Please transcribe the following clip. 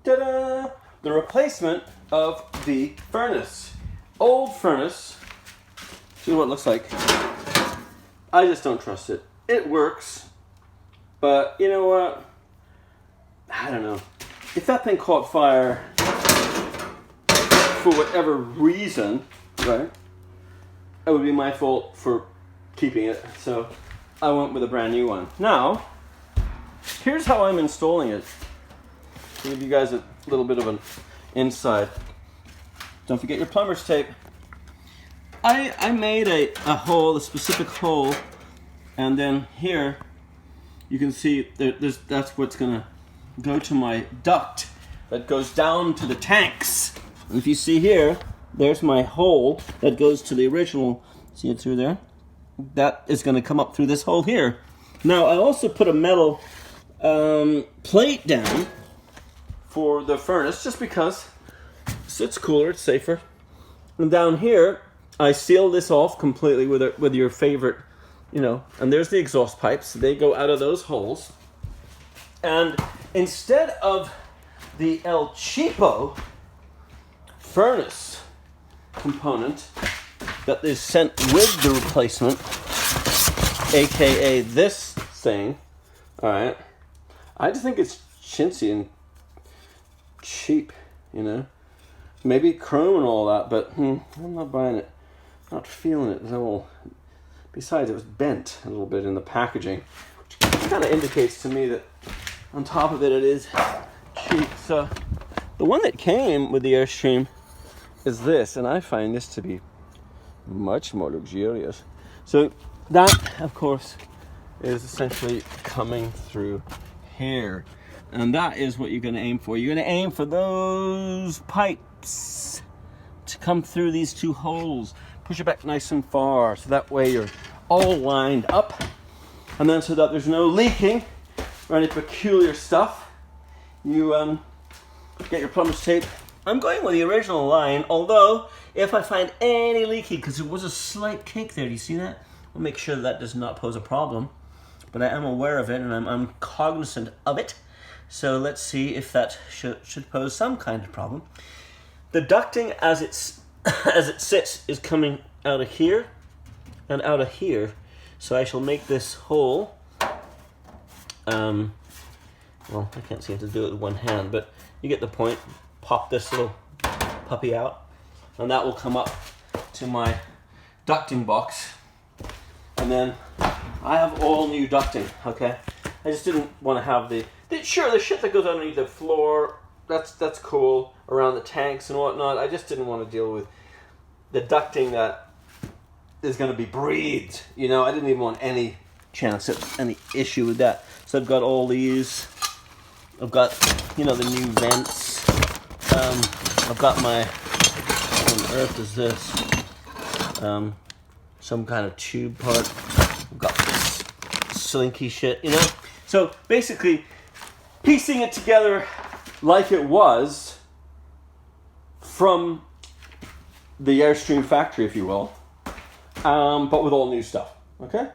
Ta-da! The replacement of the furnace. Old furnace. See what it looks like. I just don't trust it. It works, but you know what? I don't know. If that thing caught fire for whatever reason, right, it would be my fault for keeping it. So I went with a brand new one. Now, here's how I'm installing it. To give you guys a little bit of an inside. Don't forget your plumber's tape. I made a hole, a specific hole, and then here you can see that's what's gonna go to my duct that goes down to the tanks. And if you see here, there's my hole that goes to the original. See it through there? That is going to come up through this hole here. Now I also put a metal plate down for the furnace just because it's cooler, it's safer. And down here I seal this off completely with your favorite, you know, and there's the exhaust pipes. They go out of those holes. And instead of the El Cheapo furnace component that is sent with the replacement, aka this thing, alright, I just think it's chintzy and cheap, you know. Maybe chrome and all that, but I'm not buying it. Not feeling it at all. Besides, it was bent a little bit in the packaging, which kind of indicates to me that on top of it, it is cheap. So the one that came with the Airstream is this, and I find this to be much more luxurious. So that, of course, is essentially coming through here. And that is what you're going to aim for. You're going to aim for those pipes to come through these two holes. Push it back nice and far, so that way you're all lined up. And then so that there's no leaking or any peculiar stuff, you get your plumber's tape. I'm going with the original line, although if I find any leaking, because there was a slight kink there, do you see that? I'll make sure that does not pose a problem. But I am aware of it, and I'm cognizant of it. So let's see if that should pose some kind of problem. The ducting as it sits is coming out of here and out of here. So I shall make this hole. Well, I can't seem to do it with one hand, but you get the point. Pop this little puppy out, and that will come up to my ducting box. And then I have all new ducting, okay? I just didn't want to have the shit that goes underneath the floor, that's cool, around the tanks and whatnot. I just didn't want to deal with the ducting that is going to be breathed. You know, I didn't even want any chance at any issue with that. So I've got all these. I've got, you know, the new vents. I've got my, what on earth is this? Some kind of tube part. I've got this slinky shit, you know? So basically, piecing it together like it was from the Airstream factory, if you will, but with all new stuff, okay?